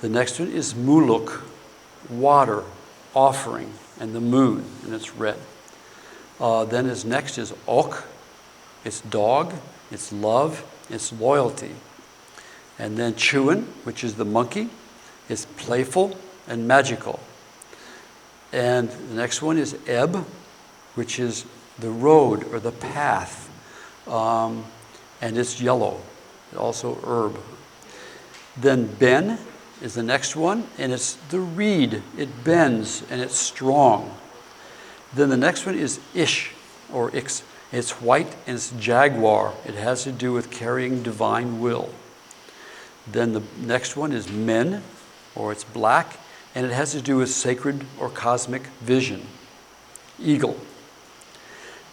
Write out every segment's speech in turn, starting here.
The next one is muluk, water, offering, and the moon, and it's red. Then his next is ok, it's dog, it's love, it's loyalty. And then chewin, which is the monkey, it's playful and magical. And the next one is eb, which is the road or the path, and it's yellow, also herb. Then ben is the next one, and it's the reed. It bends and it's strong. Then the next one is ish or ix. It's white and it's jaguar. It has to do with carrying divine will. Then the next one is men, or it's black, and it has to do with sacred or cosmic vision. Eagle.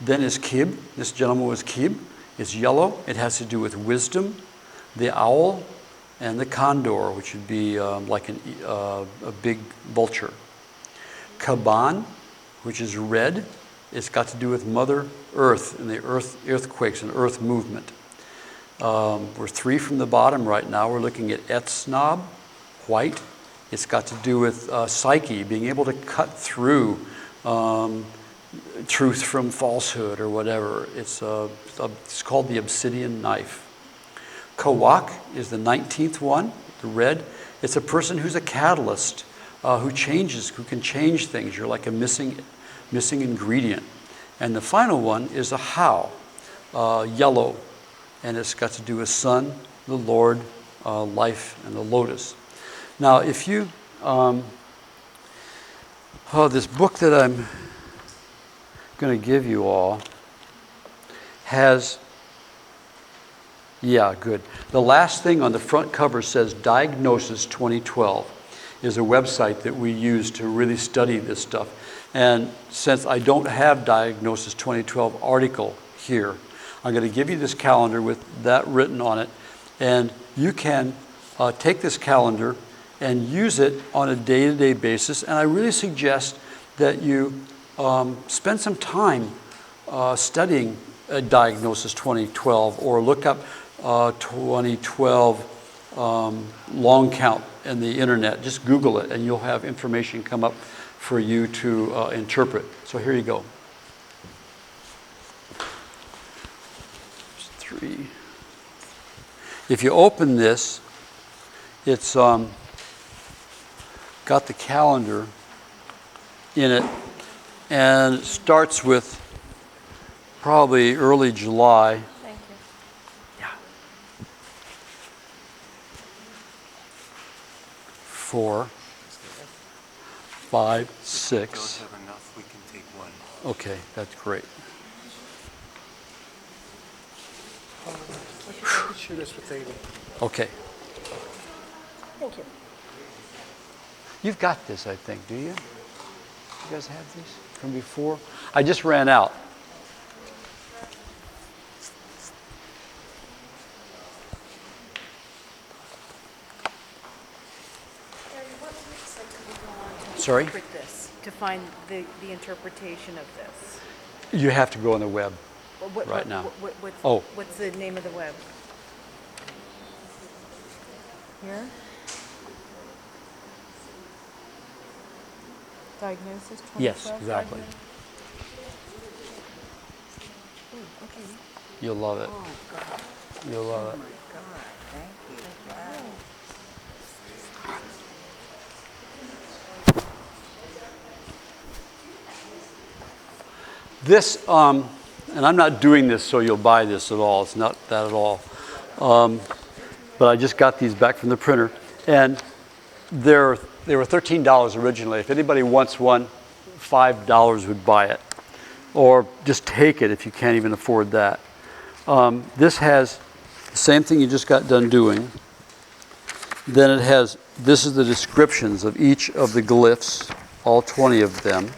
Then is kib. This gentleman was kib. It's yellow. It has to do with wisdom. The owl and the condor, which would be like a big vulture. Kaban, which is red. It's got to do with Mother Earth and the earthquakes and earth movement. We're 3 from the bottom right now. We're looking at Etsnob, white. It's got to do with psyche, being able to cut through truth from falsehood or whatever. It's called the obsidian knife. Kawak is the 19th one, the red. It's a person who's a catalyst, who can change things. You're like a missing ingredient. And the final one is a how, yellow. And it's got to do with sun, the Lord, life, and the lotus. Now, if you, this book that I'm going to give you all has, yeah, good. The last thing on the front cover says Diagnosis 2012 is a website that we use to really study this stuff. And since I don't have Diagnosis 2012 article here, I'm going to give you this calendar with that written on it. And you can take this calendar and use it on a day-to-day basis. And I really suggest that you spend some time studying Diagnosis 2012, or look up 2012 long count in the internet. Just Google it and you'll have information come up for you to interpret. So here you go. 3. If you open this, it's got the calendar in it, and it starts with probably early July. Thank you. Yeah. 4, 5, 6. Don't have enough, we can take one. Okay, that's great. Shoot us with 80. Okay. Thank you. You've got this, I think, do you? You guys have these from before? I just ran out. Sorry? Interpret this, to find the interpretation of this. You have to go on the web. What, Right now. Oh. What's the name of the web? Here? Diagnosis 2012? Yes, exactly. Ooh, okay. You'll love it. Oh, God. You'll love it. God, thank you. Wow. This, and I'm not doing this so you'll buy this at all. It's not that at all. But I just got these back from the printer. And they were $13 originally. If anybody wants one, $5 would buy it. Or just take it if you can't even afford that. This has the same thing you just got done doing. Then it has, this is the descriptions of each of the glyphs, all 20 of them.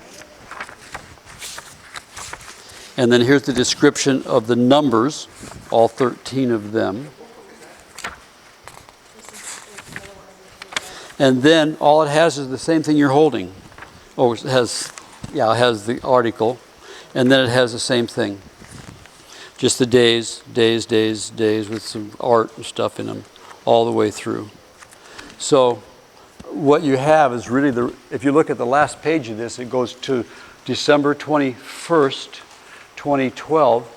And then here's the description of the numbers, all 13 of them. And then all it has is the same thing you're holding. Oh, it has the article. And then it has the same thing. Just the days with some art and stuff in them all the way through. So what you have is really if you look at the last page of this, it goes to December 21st, 2012.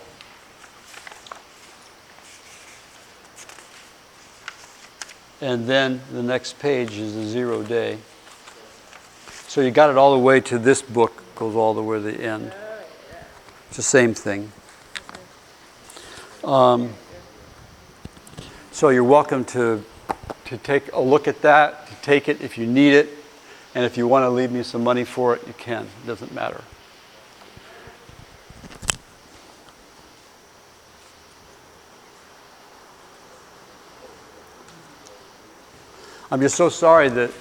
And then the next page is the 0 day. So you got it all the way to this book, goes all the way to the end. It's the same thing. So you're welcome to take a look at that, to take it if you need it, and if you want to leave me some money for it, you can. It doesn't matter. I'm just so sorry that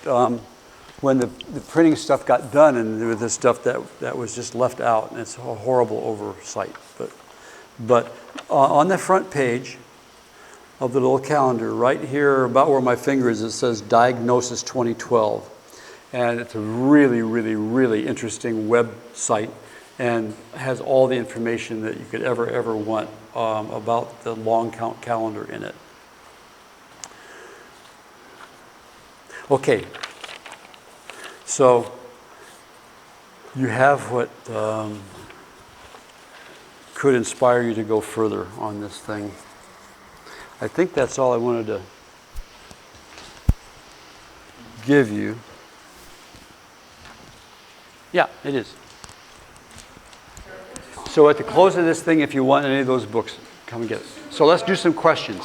when the printing stuff got done and there was this stuff that was just left out, and it's a horrible oversight. But on the front page of the little calendar, right here about where my finger is, it says Diagnosis 2012. And it's a really, really, really interesting website and has all the information that you could ever want about the long count calendar in it. Okay, so you have what could inspire you to go further on this thing. I think that's all I wanted to give you. Yeah, it is. So at the close of this thing, if you want any of those books, come and get it. So let's do some questions.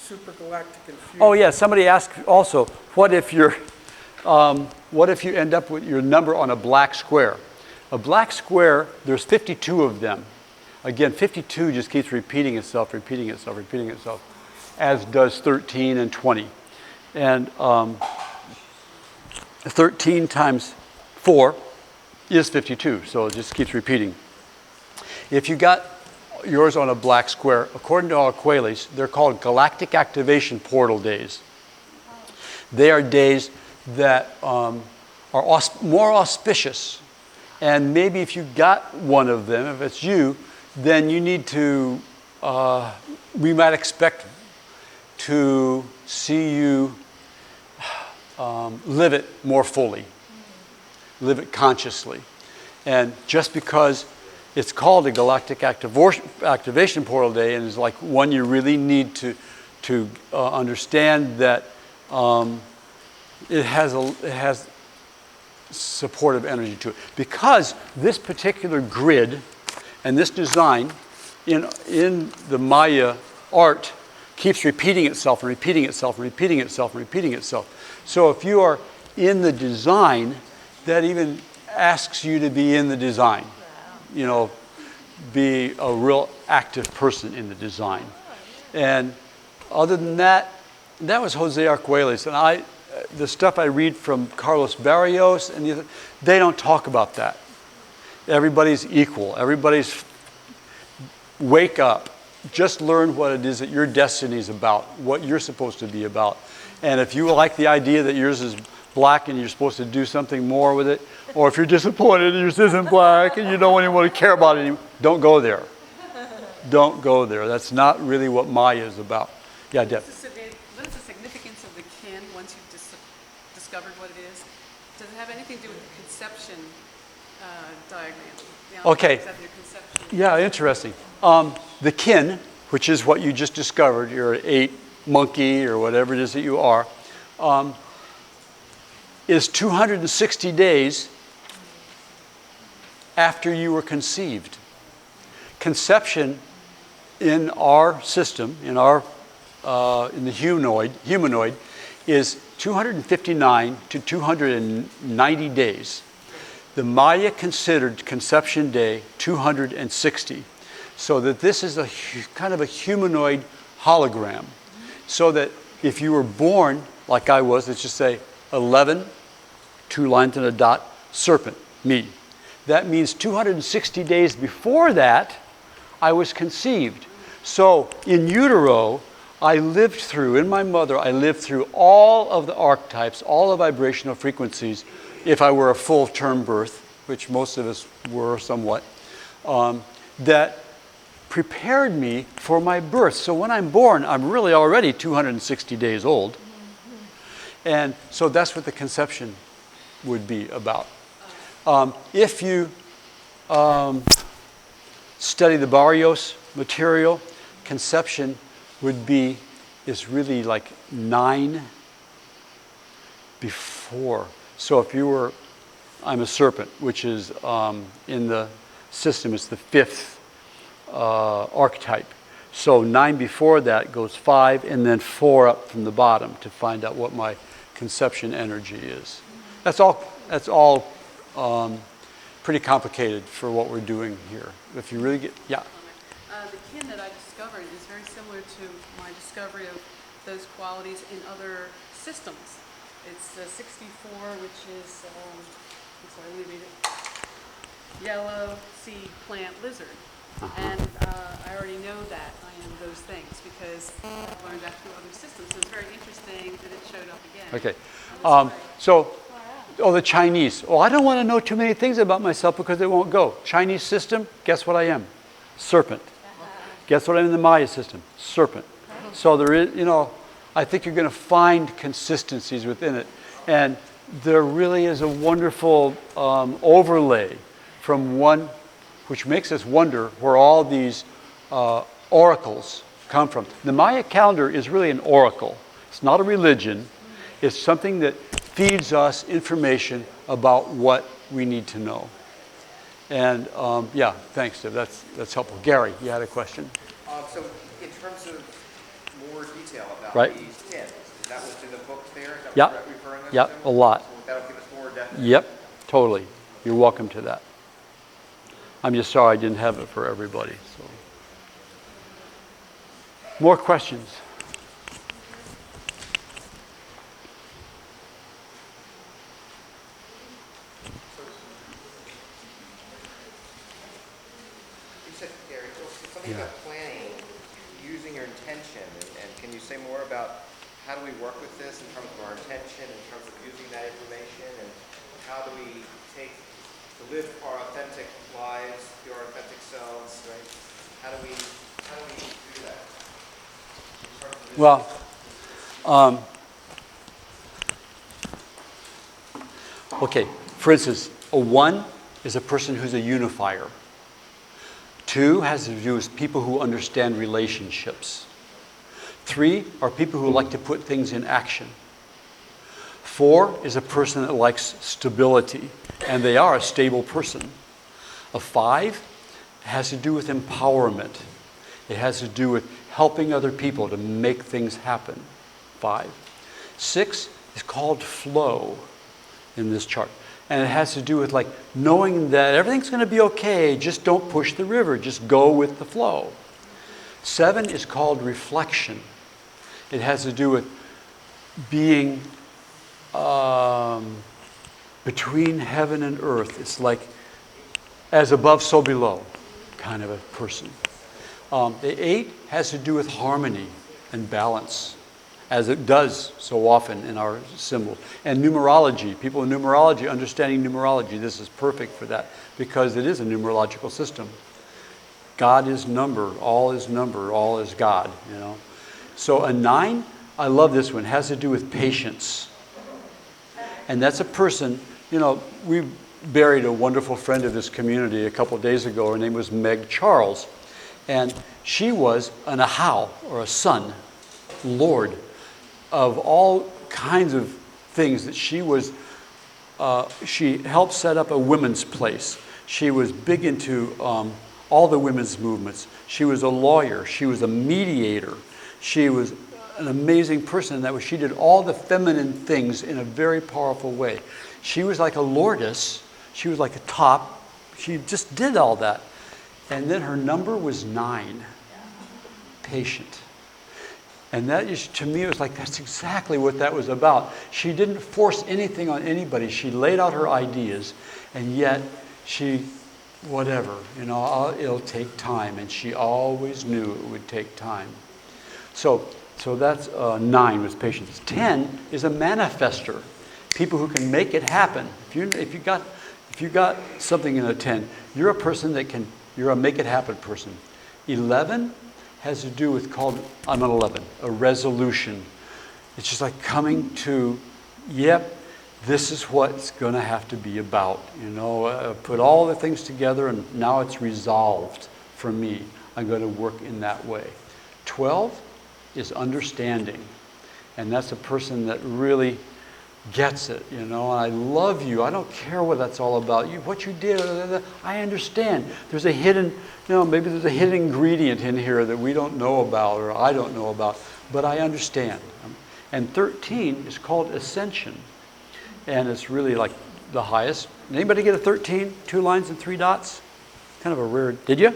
Supergalactic confusion. Oh yeah, somebody asked also, what if you end up with your number on a black square? A black square, there's 52 of them. Again, 52 just keeps repeating itself, as does 13 and 20. And 13 times 4 is 52, so it just keeps repeating. If you got yours on a black square, according to Aqueles, they're called galactic activation portal days. They are days that are more auspicious. And maybe if you got one of them, if it's you, then you need to, we might expect to see you live it more fully, live it consciously. And just because it's called a galactic activation portal day, and it's like one you really need to understand that it has supportive energy to it. Because this particular grid and this design in the Maya art keeps repeating itself and repeating itself and repeating itself and repeating itself. So if you are in the design, that even asks you to be in the design. You know, be a real active person in the design. And other than that, that was Jose Arcueles. And the stuff I read from Carlos Barrios, and they don't talk about that. Everybody's equal. Everybody's wake up. Just learn what it is that your destiny is about, what you're supposed to be about. And if you like the idea that yours is black and you're supposed to do something more with it, or if you're disappointed and yours isn't black and you don't even want to care about it anymore, don't go there. Don't go there. That's not really what Maya is about. Yeah, Deb. What is the significance of the kin once you've discovered what it is? Does it have anything to do with the conception diagram? Okay. Yeah, interesting. The kin, which is what you just discovered, you're an 8 monkey or whatever it is that you are, is 260 days after you were conceived. Conception in our system, in the humanoid, is 259 to 290 days. The Maya considered conception day 260, so that this is a kind of a humanoid hologram. So that if you were born, like I was, let's just say 11, 2 lines and a dot, serpent, me. That means 260 days before that, I was conceived. So in utero, in my mother, I lived through all of the archetypes, all the vibrational frequencies, if I were a full-term birth. which most of us were somewhat, that prepared me for my birth. So when I'm born, I'm really already 260 days old. And so that's what the conception would be about. If you study the Barrios material, conception is really like 9 before. So if you were, I'm a serpent, which is in the system, it's the 5th archetype. So 9 before that goes 5, and then 4 up from the bottom to find out what my conception energy is. That's all pretty complicated for what we're doing here. If you really get, yeah. The kin that I discovered is very similar to my discovery of those qualities in other systems. It's 64, which is, I'm sorry, let me read it. Yellow sea plant lizard. And I already know that I am those things because I've learned that through other systems. So it's very interesting that it showed up again. Okay. The Chinese. Oh, I don't want to know too many things about myself because it won't go. Chinese system, guess what I am? Serpent. Guess what I'm in the Maya system? Serpent. So there is, I think you're going to find consistencies within it. And there really is a wonderful overlay from one, which makes us wonder where all these oracles come from. The Maya calendar is really an oracle. It's not a religion. It's something that feeds us information about what we need to know. And yeah, thanks, Deb. That's helpful. Gary, you had a question? So in terms of more detail about Right. these 10, is that what's in the book there? Is that Yep. what you're referring us Yep, to? a lot. So that'll give us more definition. Yep, totally. You're welcome to that. I'm just sorry I didn't have it for everybody. So, more questions? You said, Gary, something about planning, using your intention, and can you say more about how do we work with this in terms of our intention, in terms of using that information, and how do we live our authentic lives, be our authentic selves, right? How do we do that? Well, okay, for instance, a 1 is a person who's a unifier. 2 has to do with people who understand relationships. 3 are people who like to put things in action. 4 is a person that likes stability, and they are a stable person. A 5 has to do with empowerment. It has to do with helping other people to make things happen. 5. 6 is called flow in this chart. And it has to do with like knowing that everything's going to be okay, just don't push the river, just go with the flow. 7 is called reflection. It has to do with being between heaven and earth. It's like as above, so below kind of a person. The 8 has to do with harmony and balance, as it does so often in our symbols. And numerology, people in numerology, understanding numerology, this is perfect for that because it is a numerological system. God is number, all is God, So a 9, I love this one, has to do with patience. And that's a person, we buried a wonderful friend of this community a couple of days ago. Her name was Meg Charles. And she was an Ahau, or a son, Lord, of all kinds of things that she was. She helped set up a women's place. She was big into all the women's movements. She was a lawyer. She was a mediator. She was an amazing person in that way. She did all the feminine things in a very powerful way. She was like a lordess. She was like a top. She just did all that. And then her number was 9. Patient. And that is, to me, it was like, that's exactly what that was about. She didn't force anything on anybody. She laid out her ideas, and yet she, whatever, it'll take time. And she always knew it would take time. So that's 9 was patience. 10 is a manifester. People who can make it happen. If you got If you got something in a 10, you're a person you're a make it happen person. 11 has to do with I'm an 11, a resolution. It's just like coming to, yep, this is what it's going to have to be about. Put all the things together and now it's resolved for me. I'm going to work in that way. 12 is understanding. And that's a person that really gets it, and I love you. I don't care what that's all about. What you did, I understand. There's a hidden, maybe there's a hidden ingredient in here that we don't know about or I don't know about, but I understand. And 13 is called ascension. And it's really like the highest. Anybody get a 13? 2 lines and 3 dots? Kind of a rare, did you?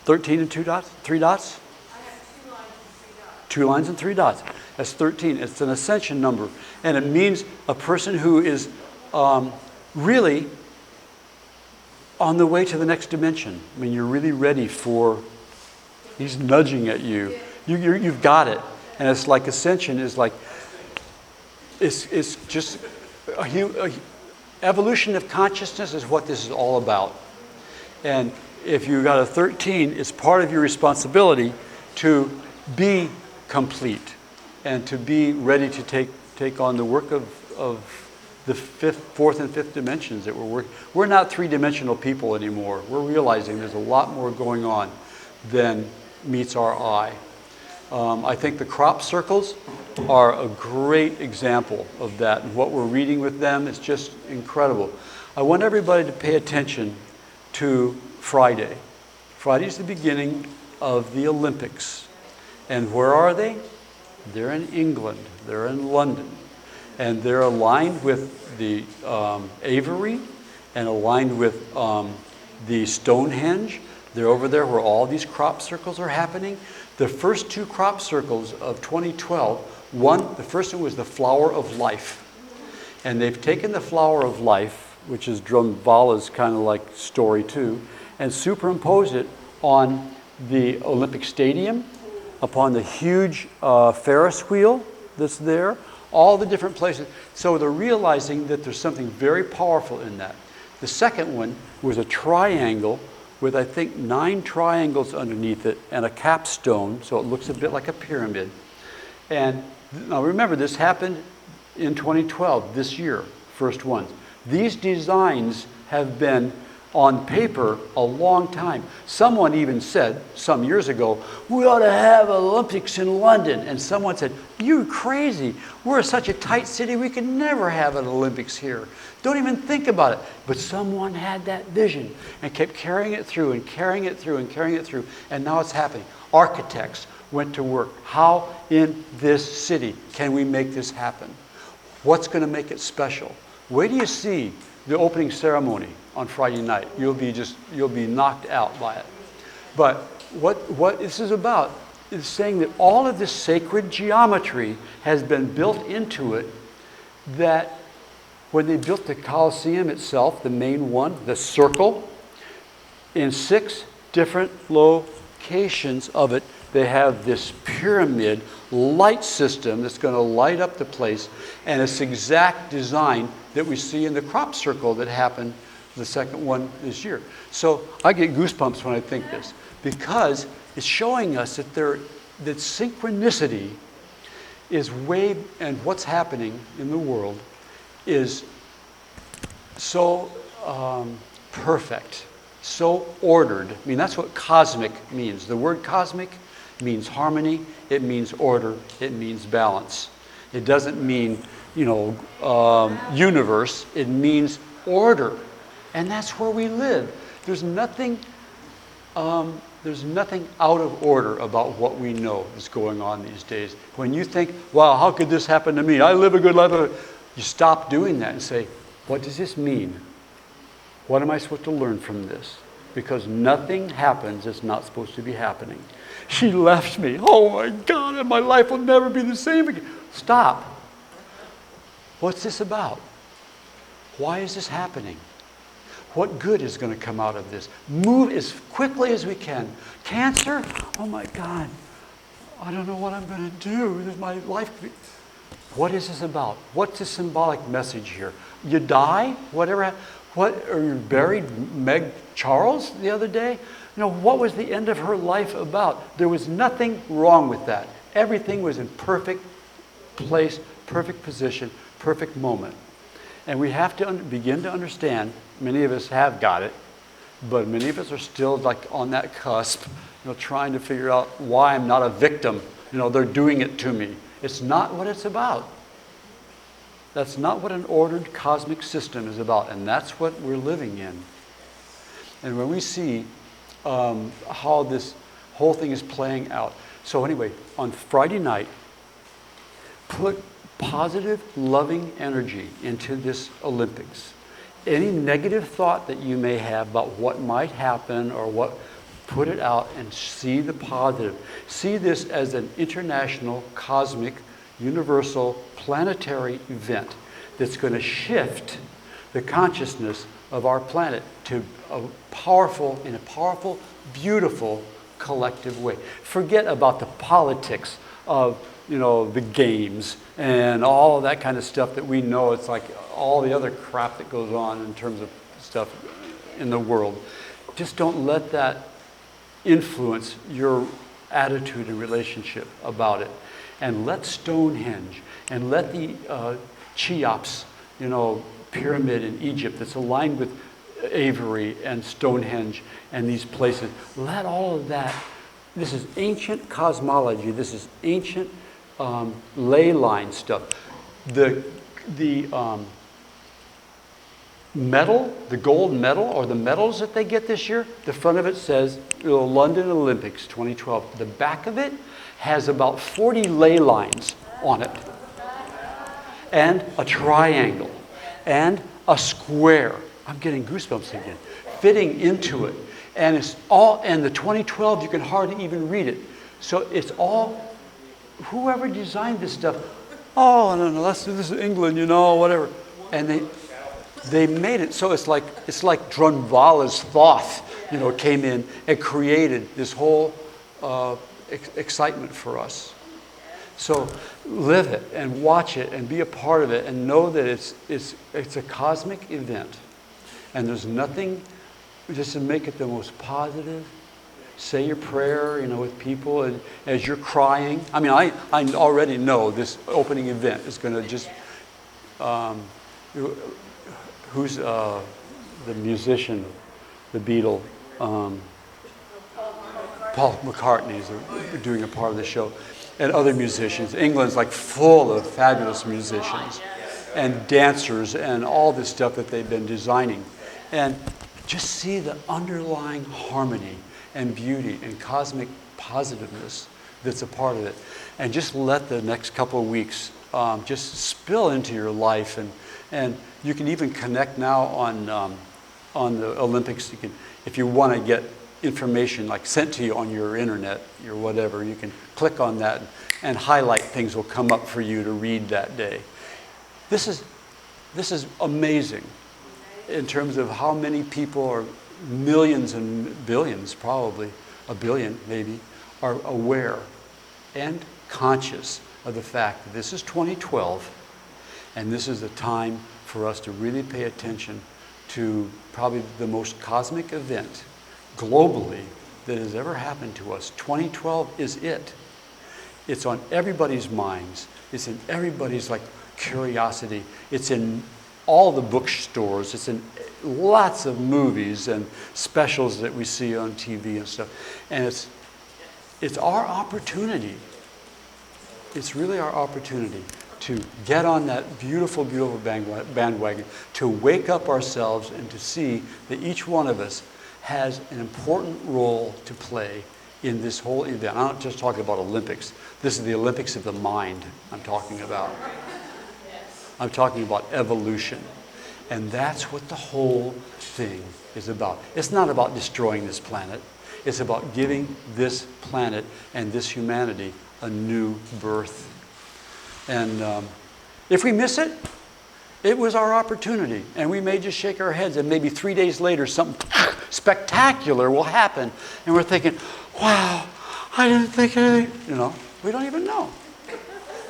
13 and 2 dots? 3 dots? I have 2 lines and 3 dots. 2 lines and 3 dots. That's 13. It's an ascension number. And it means a person who is really on the way to the next dimension. I mean, you're really ready for, he's nudging at you. You've got it. And it's like ascension is like, it's just, evolution of consciousness is what this is all about. And if you got a 13, it's part of your responsibility to be complete and to be ready to take on the work of the fourth and fifth dimensions that we're working. We're not 3-dimensional people anymore. We're realizing there's a lot more going on than meets our eye. I think the crop circles are a great example of that. And what we're reading with them is just incredible. I want everybody to pay attention to Friday. Friday is the beginning of the Olympics. And where are they? They're in England. They're in London. And they're aligned with the Aviary and aligned with the Stonehenge. They're over there where all these crop circles are happening. The first 2 crop circles of 2012, the first one was the flower of life. And they've taken the flower of life, which is Drumvala's kind of like story too, and superimposed it on the Olympic Stadium, upon the huge Ferris wheel that's there, all the different places. So they're realizing that there's something very powerful in that. The second one was a triangle with, I think, 9 triangles underneath it and a capstone, so it looks a bit like a pyramid. And now remember, this happened in 2012, this year, first ones. These designs have been on paper a long time. Someone even said some years ago, we ought to have Olympics in London. And someone said, you're crazy. We're such a tight city, we could never have an Olympics here. Don't even think about it. But someone had that vision and kept carrying it through and carrying it through and carrying it through. And now it's happening. Architects went to work. How in this city can we make this happen? What's going to make it special? Wait till you see the opening ceremony on Friday night. You'll be knocked out by it. But what this is about is saying that all of this sacred geometry has been built into it, that when they built the Colosseum itself, the main one, the circle, in 6 different locations of it, they have this pyramid light system that's going to light up the place, and it's exact design that we see in the crop circle that happened the second one this year. So I get goosebumps when I think this, because it's showing us that that synchronicity is and what's happening in the world is so perfect, so ordered. I mean, that's what cosmic means. The word cosmic means harmony, it means order, it means balance. It doesn't mean, universe, it means order. And that's where we live. There's nothing out of order about what we know is going on these days. When you think, wow, how could this happen to me? I live a good life. You stop doing that and say, what does this mean? What am I supposed to learn from this? Because nothing happens that's not supposed to be happening. She left me. Oh my God, and my life will never be the same again. Stop. What's this about? Why is this happening? What good is going to come out of this? Move as quickly as we can. Cancer? Oh my God. I don't know what I'm going to do. My life. What is this about? What's the symbolic message here? You die? Whatever. Buried Meg Charles the other day? What was the end of her life about? There was nothing wrong with that. Everything was in perfect place, perfect position, perfect moment. And we have to begin to understand, many of us have got it, but many of us are still like on that cusp, trying to figure out why I'm not a victim. They're doing it to me. It's not what it's about. That's not what an ordered cosmic system is about, and that's what we're living in. And when we see how this whole thing is playing out. So anyway, on Friday night, put positive, loving energy into this Olympics. Any negative thought that you may have about what might happen or what, put it out and see the positive. See this as an international, cosmic, universal, planetary event that's going to shift the consciousness of our planet to in a powerful, beautiful, collective way. Forget about the politics of, the games and all of that kind of stuff that we know. It's like all the other crap that goes on in terms of stuff in the world. Just don't let that influence your attitude and relationship about it. And let Stonehenge and let the Cheops, pyramid in Egypt that's aligned with Avery and Stonehenge and these places, let all of that, this is ancient cosmology, this is ancient ley line stuff. The medal, the gold medal, or the medals that they get this year, the front of it says London Olympics 2012. The back of it has about 40 ley lines on it, and a triangle, and a square. I'm getting goosebumps again, fitting into it. And it's all, and the 2012, you can hardly even read it. So it's all, whoever designed this stuff, I don't know, this is England, whatever. And they made it so it's like Drunvala's Thoth, came in and created this whole excitement for us. So live it and watch it and be a part of it and know that it's a cosmic event. And there's nothing, just to make it the most positive. Say your prayer, with people, and as you're crying. I mean, I already know this opening event is going to just, who's the musician, the Beatle, Paul McCartney is doing a part of the show, and other musicians. England's like full of fabulous musicians and dancers and all this stuff that they've been designing. And just see the underlying harmony and beauty and cosmic positiveness that's a part of it. And just let the next couple of weeks just spill into your life. And you can even connect now on the Olympics. You can, if you want to get information like sent to you on your internet or whatever, you can click on that and highlight things will come up for you to read that day. This is amazing in terms of how many people, or millions and billions, probably a billion maybe, are aware and conscious of the fact that this is 2012 and this is the time for us to really pay attention to probably the most cosmic event globally that has ever happened to us. 2012 is it. It's on everybody's minds. It's in everybody's curiosity. It's in all the bookstores. It's in lots of movies and specials that we see on TV and stuff. And it's our opportunity. It's really our opportunity to get on that beautiful, beautiful bandwagon, to wake up ourselves and to see that each one of us has an important role to play in this whole event. I'm not just talking about Olympics. This is the Olympics of the mind I'm talking about. I'm talking about evolution. And that's what the whole thing is about. It's not about destroying this planet. It's about giving this planet and this humanity a new birth. And if we miss it, it was our opportunity. And we may just shake our heads, and maybe 3 days later something spectacular will happen. And we're thinking, wow, I didn't think anything. We don't even know.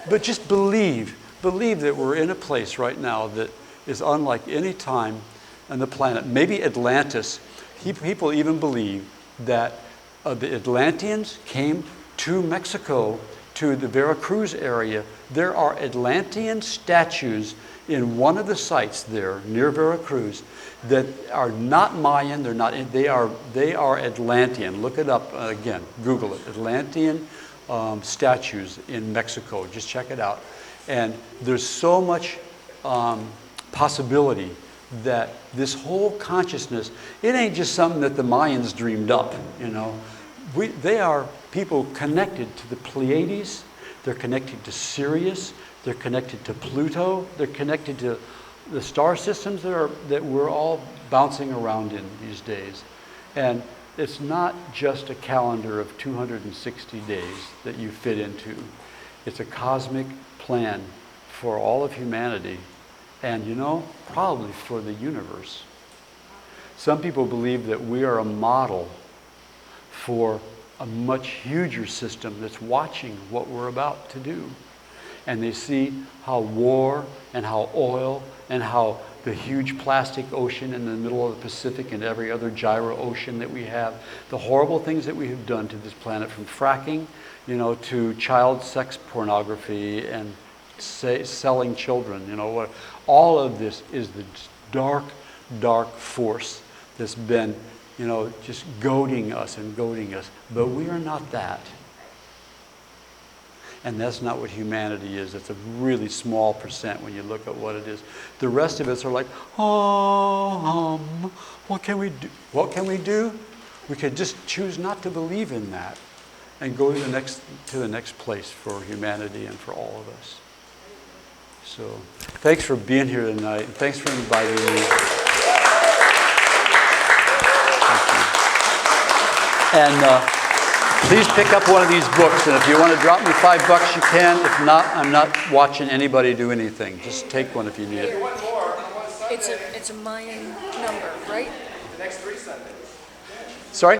But just believe that we're in a place right now that is unlike any time on the planet. Maybe Atlantis. People even believe that the Atlanteans came to Mexico, to the Veracruz area. There are Atlantean statues in one of the sites there near Veracruz that are not Mayan. They're not. They are Atlantean. Look it up again. Google it. Atlantean statues in Mexico. Just check it out. And there's so much possibility that this whole consciousness, it ain't just something that the Mayans dreamed up, you know. They are people connected to the Pleiades, they're connected to Sirius, they're connected to Pluto, they're connected to the star systems that we're all bouncing around in these days. And it's not just a calendar of 260 days that you fit into. It's a cosmic plan for all of humanity. And, you know, probably for the universe. Some people believe that we are a model for a much huger system that's watching what we're about to do. And they see how war and how oil and how the huge plastic ocean in the middle of the Pacific and every other gyro ocean that we have, the horrible things that we have done to this planet, from fracking, you know, to child sex pornography and selling children, you know, what all of this is the dark, dark force that's been, you know, just goading us and goading us. But we are not that. And that's not what humanity is. It's a really small percent when you look at what it is. The rest of us are like, what can we do? What can we do? We could just choose not to believe in that and go to the next place for humanity and for all of us. So, thanks for being here tonight. Thanks for inviting me. And please pick up one of these books. And if you want to drop me $5, you can. If not, I'm not watching anybody do anything. Just take one if you need it. One more on one Sunday. It's a Mayan number, right? The next 3 Sundays. Sorry?